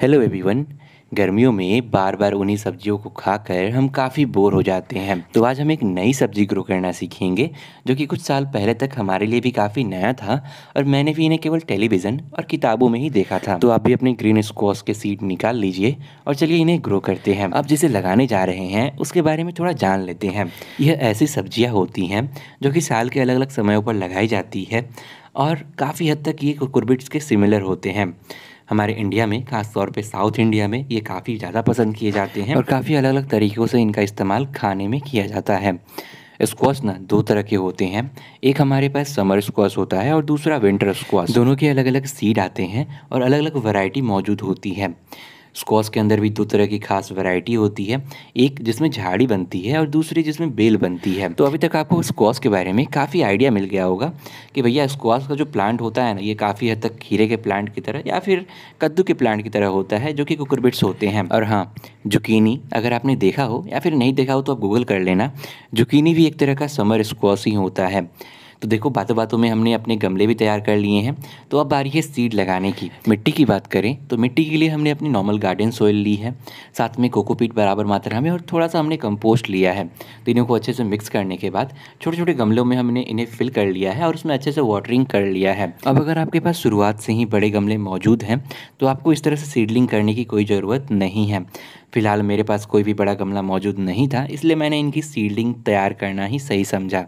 Hello everyone. गर्मियों में बार बार उन्हीं सब्जियों को खाकर हम काफ़ी बोर हो जाते हैं। तो आज हम एक नई सब्जी ग्रो करना सीखेंगे जो कि कुछ साल पहले तक हमारे लिए भी काफ़ी नया था और मैंने भी इन्हें केवल टेलीविज़न और किताबों में ही देखा था। तो आप भी अपने ग्रीन स्क्वैश के सीड निकाल लीजिए और चलिए इन्हें ग्रो करते हैं। अब जिसे लगाने जा रहे हैं उसके बारे में थोड़ा जान लेते हैं। यह ऐसी सब्जियाँ होती हैं जो कि साल के अलग अलग समयों पर लगाई जाती है और काफ़ी हद तक ये कुकुरबिट्स के सिमिलर होते हैं। हमारे इंडिया में खास तौर पे साउथ इंडिया में ये काफ़ी ज़्यादा पसंद किए जाते हैं और काफ़ी अलग अलग तरीक़ों से इनका इस्तेमाल खाने में किया जाता है। स्क्वैश ना दो तरह के होते हैं। एक हमारे पास समर स्क्वैश होता है और दूसरा विंटर स्क्वैश। दोनों के अलग अलग सीड आते हैं और अलग अलग वैरायटी मौजूद होती है। स्क्वैश के अंदर भी दो तरह की खास वैरायटी होती है, एक जिसमें झाड़ी बनती है और दूसरी जिसमें बेल बनती है। तो अभी तक आपको स्क्वैश के बारे में काफ़ी आइडिया मिल गया होगा कि भैया स्क्वैश का जो प्लांट होता है ना, ये काफ़ी हद तक खीरे के प्लांट की तरह या फिर कद्दू के प्लांट की तरह होता है जो कि कुकुरबिट्स होते हैं। और हाँ, जुकीनी अगर आपने देखा हो या फिर नहीं देखा हो तो आप गूगल कर लेना। जुकीनी भी एक तरह का समर स्क्वैश ही होता है। तो देखो, बातों बातों में हमने अपने गमले भी तैयार कर लिए हैं। तो अब बारी है सीड लगाने की। मिट्टी की बात करें तो मिट्टी के लिए हमने अपनी नॉर्मल गार्डन सॉइल ली है, साथ में कोकोपीट बराबर मात्रा में और थोड़ा सा हमने कंपोस्ट लिया है। तीनों को अच्छे से मिक्स करने के बाद छोटे छोटे गमलों में हमने इन्हें फिल कर लिया है और उसमें अच्छे से वाटरिंग कर लिया है। अब अगर आपके पास शुरुआत से ही बड़े गमले मौजूद हैं तो आपको इस तरह से सीडलिंग करने की कोई ज़रूरत नहीं है। फिलहाल मेरे पास कोई भी बड़ा गमला मौजूद नहीं था, इसलिए मैंने इनकी सीडलिंग तैयार करना ही सही समझा।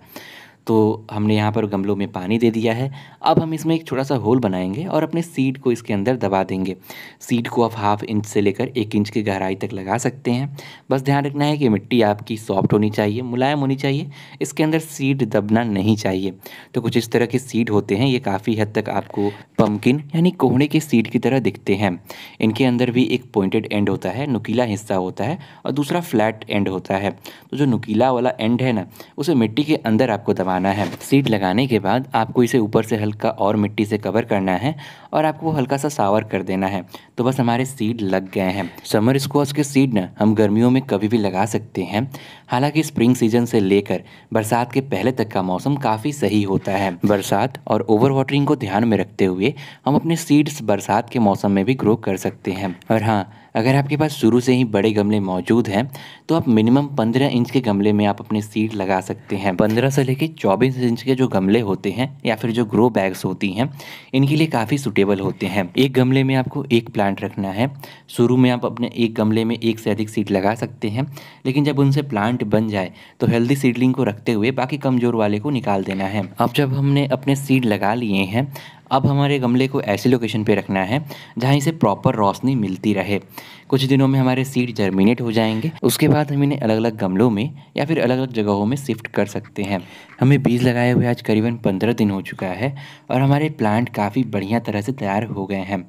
तो हमने यहाँ पर गमलों में पानी दे दिया है। अब हम इसमें एक छोटा सा होल बनाएंगे और अपने सीड को इसके अंदर दबा देंगे। सीड को आप 1/2 इंच से लेकर 1 इंच की गहराई तक लगा सकते हैं। बस ध्यान रखना है कि मिट्टी आपकी सॉफ्ट होनी चाहिए, मुलायम होनी चाहिए, इसके अंदर सीड दबना नहीं चाहिए। तो कुछ इस तरह के सीड होते हैं, ये काफ़ी हद तक आपको पम्पकिन यानी कोहड़े के सीड की तरह दिखते हैं। इनके अंदर भी एक पॉइंटेड एंड होता है, नुकीला हिस्सा होता है और दूसरा फ्लैट एंड होता है। तो जो नुकीला वाला एंड है ना, उसे मिट्टी के अंदर आपको दबाना है। सीड लगाने के बाद आपको इसे ऊपर से हल्का और मिट्टी से कवर करना है और आपको हल्का सा सावर कर देना है। तो बस हमारे सीड लग गए हैं। समर स्क्वैश के सीड ना हम गर्मियों में कभी भी लगा सकते हैं। हालांकि स्प्रिंग सीजन से लेकर बरसात के पहले तक का मौसम काफ़ी सही होता है। बरसात और ओवर वाटरिंग को ध्यान में रखते हुए हम अपने सीड्स बरसात के मौसम में भी ग्रो कर सकते हैं। और हाँ, अगर आपके पास शुरू से ही बड़े गमले मौजूद हैं तो आप मिनिमम 15 इंच के गमले में आप अपने सीड लगा सकते हैं। 15 से लेकर 24 इंच के जो गमले होते हैं या फिर जो ग्रो बैग्स होती हैं, इनके लिए काफ़ी सूटेबल होते हैं। एक गमले में आपको एक प्लांट रखना है। शुरू में आप अपने एक गमले में एक से अधिक सीड लगा सकते हैं, लेकिन जब उनसे प्लांट बन जाए तो हेल्दी सीडलिंग को रखते हुए बाकी कमज़ोर वाले को निकाल देना है। अब जब हमने अपने सीड लगा लिए हैं, अब हमारे गमले को ऐसी लोकेशन पे रखना है जहाँ इसे प्रॉपर रोशनी मिलती रहे। कुछ दिनों में हमारे सीड जर्मिनेट हो जाएंगे। उसके बाद हम इन्हें अलग अलग गमलों में या फिर अलग अलग जगहों में शिफ्ट कर सकते हैं। हमें बीज लगाए हुए आज करीबन 15 दिन हो चुका है और हमारे प्लांट काफ़ी बढ़िया तरह से तैयार हो गए हैं।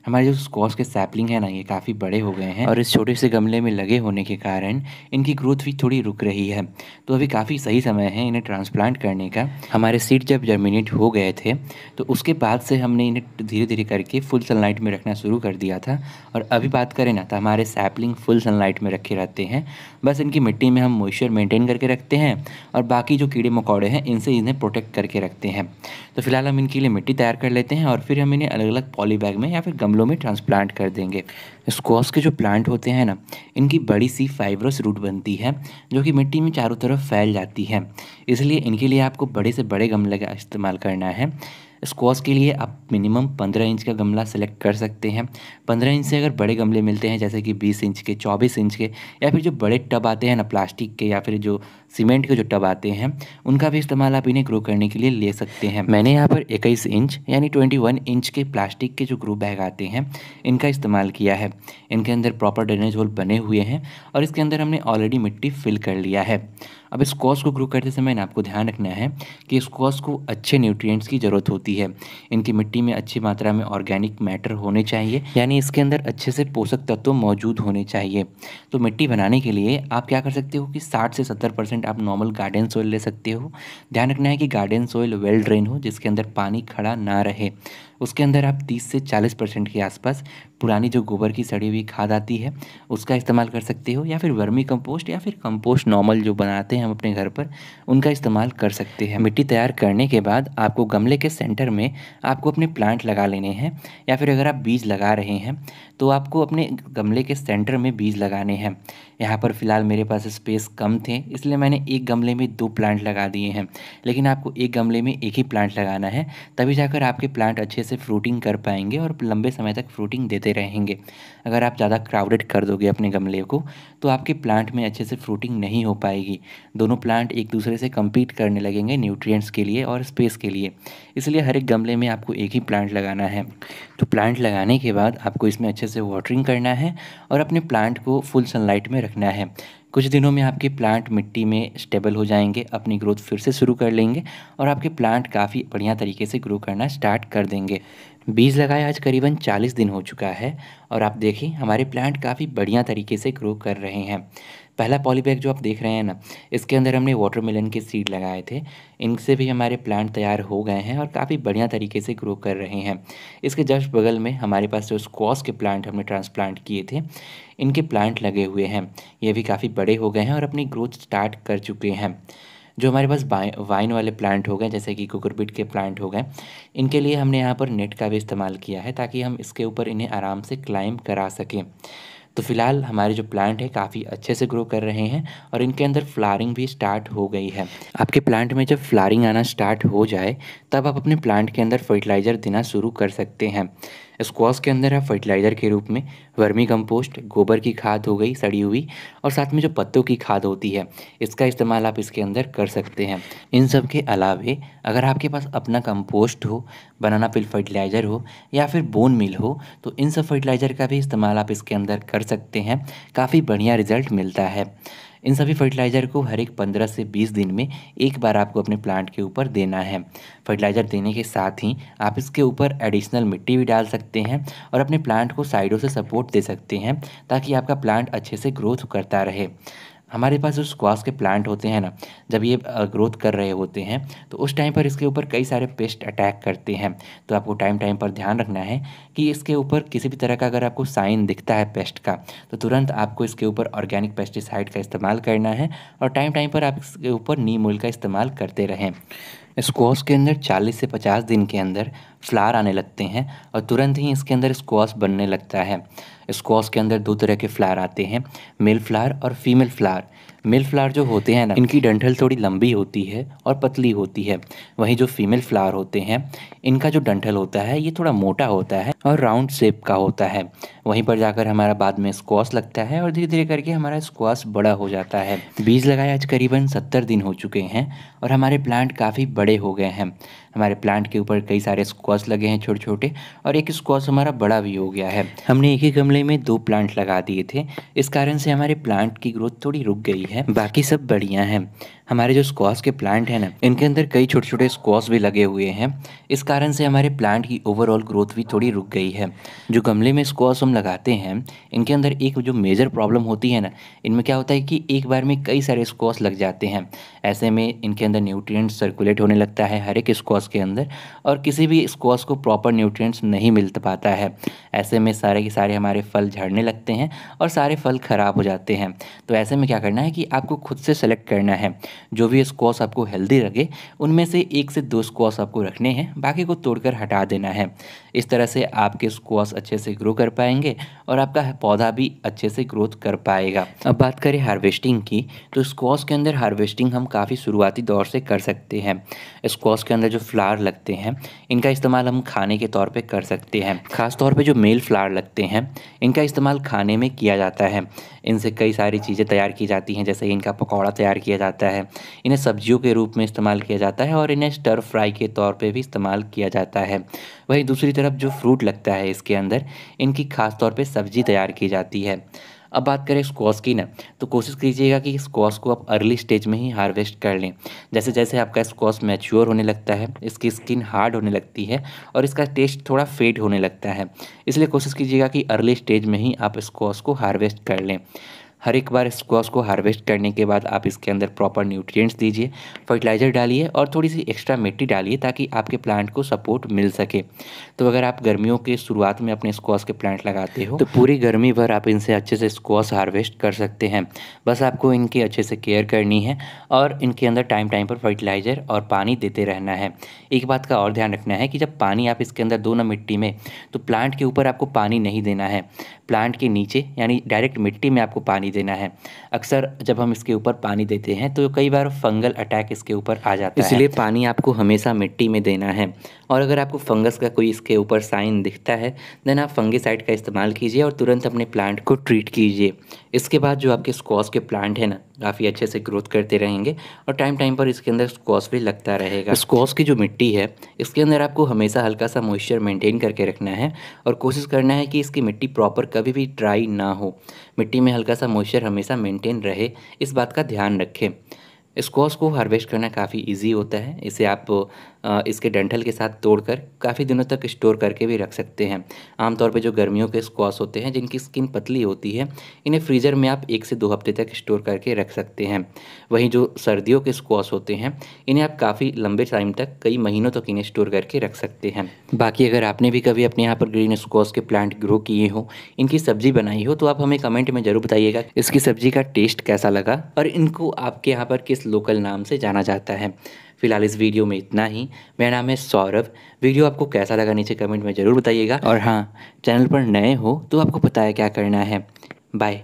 हमारे जो स्क्वैश के सैपलिंग है ना, ये काफ़ी बड़े हो गए हैं और इस छोटे से गमले में लगे होने के कारण इनकी ग्रोथ भी थोड़ी रुक रही है। तो अभी काफ़ी सही समय है इन्हें ट्रांसप्लांट करने का। हमारे सीड जब जर्मिनेट हो गए थे तो उसके बाद से हमने इन्हें धीरे धीरे करके फुल सनलाइट में रखना शुरू कर दिया था। और अभी बात करें ना, तो हमारे सैपलिंग फुल सनलाइट में रखे रहते हैं। बस इनकी मिट्टी में हम मॉइस्चर मेंटेन करके रखते हैं और बाकी जो कीड़े मकोड़े हैं इनसे इन्हें प्रोटेक्ट करके रखते हैं। तो फिलहाल हम इनके लिए मिट्टी तैयार कर लेते हैं और फिर हम इन्हें अलग अलग पॉली बैग में या फिर गमलों में ट्रांसप्लांट कर देंगे। स्क्वैश के जो प्लांट होते हैं ना, इनकी बड़ी सी फाइब्रस रूट बनती है जो कि मिट्टी में चारों तरफ फैल जाती है। इसलिए इनके लिए आपको बड़े से बड़े गमले का इस्तेमाल करना है। स्क्वैश के लिए आप मिनिमम 15 इंच का गमला सेलेक्ट कर सकते हैं। 15 इंच से अगर बड़े गमले मिलते हैं जैसे कि 20 इंच के, 24 इंच के या फिर जो बड़े टब आते हैं ना प्लास्टिक के या फिर जो सीमेंट के जो टब आते हैं, उनका भी इस्तेमाल आप इन्हें ग्रो करने के लिए ले सकते हैं। मैंने यहाँ पर 21 इंच यानी 21 इंच के प्लास्टिक के जो ग्रो बैग आते हैं, इनका इस्तेमाल किया है। इनके अंदर प्रॉपर ड्रेनेज होल बने हुए हैं और इसके अंदर हमने ऑलरेडी मिट्टी फिल कर लिया है। अब स्क्वैश को ग्रो करते समय ना आपको ध्यान रखना है कि स्क्वैश को अच्छे न्यूट्रिएंट्स की ज़रूरत होती है। इनकी मिट्टी में अच्छी मात्रा में ऑर्गेनिक मैटर होने चाहिए, यानी इसके अंदर अच्छे से पोषक तत्व मौजूद होने चाहिए। तो मिट्टी बनाने के लिए आप क्या कर सकते हो कि 60 से 70% आप नॉर्मल गार्डन सॉइल ले सकते हो। ध्यान रखना है कि गार्डन सॉइल वेल ड्रेन हो, जिसके अंदर पानी खड़ा ना रहे। उसके अंदर आप 30 से 40% के आसपास पुरानी जो गोबर की सड़ी हुई खाद आती है उसका इस्तेमाल कर सकते हो, या फिर वर्मी कंपोस्ट या फिर कंपोस्ट नॉर्मल जो बनाते हैं हम अपने घर पर उनका इस्तेमाल कर सकते हैं। मिट्टी तैयार करने के बाद आपको गमले के सेंटर में आपको अपने प्लांट लगा लेने हैं, या फिर अगर आप बीज लगा रहे हैं तो आपको अपने गमले के सेंटर में बीज लगाने हैं। यहाँ पर फ़िलहाल मेरे पास स्पेस कम थे, इसलिए मैंने एक गमले में 2 प्लांट लगा दिए हैं, लेकिन आपको एक गमले में एक ही प्लांट लगाना है, तभी जाकर आपके प्लांट अच्छे से फ्रूटिंग कर पाएंगे और लंबे समय तक फ्रूटिंग देते रहेंगे। अगर आप ज़्यादा क्राउडेड कर दोगे अपने गमले को तो आपके प्लांट में अच्छे से फ्रूटिंग नहीं हो पाएगी। दोनों प्लांट एक दूसरे से कम्पीट करने लगेंगे न्यूट्रिएंट्स के लिए और स्पेस के लिए, इसलिए हर एक गमले में आपको एक ही प्लांट लगाना है। तो प्लांट लगाने के बाद आपको इसमें अच्छे से वाटरिंग करना है और अपने प्लांट को फुल सनलाइट में रखना है। कुछ दिनों में आपके प्लांट मिट्टी में स्टेबल हो जाएंगे, अपनी ग्रोथ फिर से शुरू कर लेंगे और आपके प्लांट काफ़ी बढ़िया तरीके से ग्रो करना स्टार्ट कर देंगे। बीज लगाए आज करीबन 40 दिन हो चुका है और आप देखिए हमारे प्लांट काफ़ी बढ़िया तरीके से ग्रो कर रहे हैं। पहला पॉलीबैग जो आप देख रहे हैं ना, इसके अंदर हमने वाटरमेलन के सीड लगाए थे। इनसे भी हमारे प्लांट तैयार हो गए हैं और काफ़ी बढ़िया तरीके से ग्रो कर रहे हैं। इसके जस्ट बगल में हमारे पास जो स्क्वाश के प्लांट हमने ट्रांसप्लांट किए थे, इनके प्लांट लगे हुए हैं। ये भी काफ़ी बड़े हो गए हैं और अपनी ग्रोथ स्टार्ट कर चुके हैं। जो हमारे पास वाइन वाले प्लांट हो गए, जैसे कि कुकुरबिट के प्लांट हो गए, इनके लिए हमने यहाँ पर नेट का भी इस्तेमाल किया है ताकि हम इसके ऊपर इन्हें आराम से क्लाइंब करा सकें। तो फिलहाल हमारे जो प्लांट है काफ़ी अच्छे से ग्रो कर रहे हैं और इनके अंदर फ्लावरिंग भी स्टार्ट हो गई है। आपके प्लांट में जब फ्लावरिंग आना स्टार्ट हो जाए तब आप अपने प्लांट के अंदर फर्टिलाइज़र देना शुरू कर सकते हैं। स्क्वाश के अंदर आप फर्टिलाइज़र के रूप में वर्मी कंपोस्ट, गोबर की खाद हो गई सड़ी हुई, और साथ में जो पत्तों की खाद होती है इसका इस्तेमाल आप इसके अंदर कर सकते हैं। इन सब के अलावे अगर आपके पास अपना कंपोस्ट हो, बनाना पिल फर्टिलाइज़र हो या फिर बोन मिल हो, तो इन सब फर्टिलाइज़र का भी इस्तेमाल आप इसके अंदर कर सकते हैं। काफ़ी बढ़िया रिजल्ट मिलता है। इन सभी फर्टिलाइज़र को हर एक 15 से 20 दिन में एक बार आपको अपने प्लांट के ऊपर देना है। फर्टिलाइज़र देने के साथ ही आप इसके ऊपर एडिशनल मिट्टी भी डाल सकते हैं और अपने प्लांट को साइडों से सपोर्ट दे सकते हैं ताकि आपका प्लांट अच्छे से ग्रोथ करता रहे। हमारे पास जो स्क्वाश के प्लांट होते हैं ना, जब ये ग्रोथ कर रहे होते हैं तो उस टाइम पर इसके ऊपर कई सारे पेस्ट अटैक करते हैं। तो आपको टाइम टाइम पर ध्यान रखना है कि इसके ऊपर किसी भी तरह का अगर आपको साइन दिखता है पेस्ट का, तो तुरंत आपको इसके ऊपर ऑर्गेनिक पेस्टिसाइड का इस्तेमाल करना है और टाइम टाइम पर आप इसके ऊपर नीम ऑयल का इस्तेमाल करते रहें। स्क्वाश के अंदर 40 से 50 दिन के अंदर फ्लावर आने लगते हैं और तुरंत ही इसके अंदर स्क्वाश बनने लगता है। स्क्वाश के अंदर 2 तरह के फ्लावर आते हैं, मेल फ्लावर और फीमेल फ्लावर। मेल फ्लावर जो होते हैं ना, इनकी डंठल थोड़ी लंबी होती है और पतली होती है। वहीं जो फीमेल फ्लावर होते हैं, इनका जो डंठल होता है ये थोड़ा मोटा होता है और राउंड शेप का होता है। वहीं पर जाकर हमारा बाद में स्क्वाश लगता है और धीरे धीरे करके हमारा स्क्वाश बड़ा हो जाता है। बीज लगाए आज करीबन 70 दिन हो चुके हैं और हमारे प्लांट काफ़ी बड़े हो गए हैं। हमारे प्लांट के ऊपर कई सारे स्क्वाश लगे हैं छोटे छोटे, और एक स्क्वाश हमारा बड़ा भी हो गया है। हमने एक ही गमले में 2 प्लांट लगा दिए थे, इस कारण से हमारे प्लांट की ग्रोथ थोड़ी रुक गई है, बाकी सब बढ़िया हैं। हमारे जो स्क्वाश के प्लांट हैं ना, इनके अंदर कई छोटे छोटे स्क्वाश भी लगे हुए हैं, इस कारण से हमारे प्लांट की ओवरऑल ग्रोथ भी थोड़ी रुक गई है। जो गमले में स्क्वाश हम लगाते हैं, इनके अंदर एक जो मेजर प्रॉब्लम होती है ना, इनमें क्या होता है कि एक बार में कई सारे स्क्वाश लग जाते हैं। ऐसे में इनके अंदर न्यूट्रिएंट्स सर्कुलेट होने लगता है हर एक स्क्वाश के अंदर, और किसी भी स्क्वाश को प्रॉपर न्यूट्रिएंट्स नहीं मिल पाता है। ऐसे में सारे के सारे हमारे फल झड़ने लगते हैं और सारे फल ख़राब हो जाते हैं। तो ऐसे में क्या करना है कि आपको खुद से सेलेक्ट करना है, जो भी स्क्वाश आपको हेल्दी लगे उनमें से 1 से 2 स्क्वाश आपको रखने हैं, बाकी को तोड़कर हटा देना है। इस तरह से आपके स्क्वाश अच्छे से ग्रो कर पाएंगे और आपका पौधा भी अच्छे से ग्रोथ कर पाएगा। अब बात करें हार्वेस्टिंग की, तो स्क्वाश के अंदर हार्वेस्टिंग हम काफ़ी शुरुआती दौर से कर सकते हैं। स्क्वाश के अंदर जो फ्लावर लगते हैं, इनका इस्तेमाल हम खाने के तौर पे कर सकते हैं। ख़ास तौर पे जो मेल फ्लावर लगते हैं, इनका इस्तेमाल खाने में किया जाता है। इनसे कई सारी चीज़ें तैयार की जाती हैं, जैसे इनका पकौड़ा तैयार किया जाता है, इन्हें सब्जियों के रूप में इस्तेमाल किया जाता है और इन्हें स्टर फ्राई के तौर पे भी इस्तेमाल किया जाता है। वहीं दूसरी तरफ जो फ्रूट लगता है इसके अंदर, इनकी खास तौर पे सब्जी तैयार की जाती है। अब बात करें स्क्वाश की ना, तो कोशिश कीजिएगा कि स्क्वाश को आप अर्ली स्टेज में ही हार्वेस्ट कर लें। जैसे जैसे आपका स्क्वाश मैच्योर होने लगता है, इसकी स्किन हार्ड होने लगती है और इसका टेस्ट थोड़ा फेड होने लगता है, इसलिए कोशिश कीजिएगा कि अर्ली स्टेज में ही आप स्क्वाश को हार्वेस्ट कर लें। हर एक बार स्क्वाश को हार्वेस्ट करने के बाद आप इसके अंदर प्रॉपर न्यूट्रिएंट्स दीजिए, फर्टिलाइज़र डालिए और थोड़ी सी एक्स्ट्रा मिट्टी डालिए ताकि आपके प्लांट को सपोर्ट मिल सके। तो अगर आप गर्मियों के शुरुआत में अपने स्क्वाश के प्लांट लगाते हो तो पूरी गर्मी भर आप इनसे अच्छे से स्क्वाश हार्वेस्ट कर सकते हैं। बस आपको इनकी अच्छे से केयर करनी है और इनके अंदर टाइम टाइम पर फर्टिलाइज़र और पानी देते रहना है। एक बात का और ध्यान रखना है कि जब पानी आप इसके अंदर दो ना मिट्टी में, तो प्लांट के ऊपर आपको पानी नहीं देना है, प्लांट के नीचे यानी डायरेक्ट मिट्टी में आपको पानी देना है। अक्सर जब हम इसके ऊपर पानी देते हैं तो कई बार फंगल अटैक इसके ऊपर आ जाता है, इसलिए पानी आपको हमेशा मिट्टी में देना है। और अगर आपको फंगस का कोई इसके ऊपर साइन दिखता है देन आप फंगिसाइड का इस्तेमाल कीजिए और तुरंत अपने प्लांट को ट्रीट कीजिए। इसके बाद जो आपके स्क्वाश के प्लांट है ना, काफ़ी अच्छे से ग्रोथ करते रहेंगे और टाइम टाइम पर इसके अंदर स्क्वाश भी लगता रहेगा। स्क्वाश की जो मिट्टी है इसके अंदर आपको हमेशा हल्का सा मॉइस्चर मेंटेन करके रखना है और कोशिश करना है कि इसकी मिट्टी प्रॉपर कभी भी ड्राई ना हो, मिट्टी में हल्का सा मॉइस्चर हमेशा मेंटेन रहे, इस बात का ध्यान रखें। स्क्वाश को हार्वेस्ट करना काफ़ी इजी होता है। इसे आप इसके डंठल के साथ तोड़कर काफ़ी दिनों तक स्टोर करके भी रख सकते हैं। आमतौर पे जो गर्मियों के स्क्वाश होते हैं जिनकी स्किन पतली होती है, इन्हें फ्रीज़र में आप 1 से 2 हफ्ते तक स्टोर करके रख सकते हैं। वहीं जो सर्दियों के स्क्वाश होते हैं इन्हें आप काफ़ी लंबे टाइम तक, कई महीनों तक इन्हें स्टोर करके रख सकते हैं। बाकी अगर आपने भी कभी अपने यहाँ पर ग्रीन स्क्वाश के प्लांट ग्रो किए हो, इनकी सब्ज़ी बनाई हो, तो आप हमें कमेंट में ज़रूर बताइएगा इसकी सब्ज़ी का टेस्ट कैसा लगा और इनको आपके यहाँ पर किस लोकल नाम से जाना जाता है। फिलहाल इस वीडियो में इतना ही। मेरा नाम है सौरभ। वीडियो आपको कैसा लगा नीचे कमेंट में ज़रूर बताइएगा और हाँ, चैनल पर नए हो तो आपको पता है क्या करना है। बाय।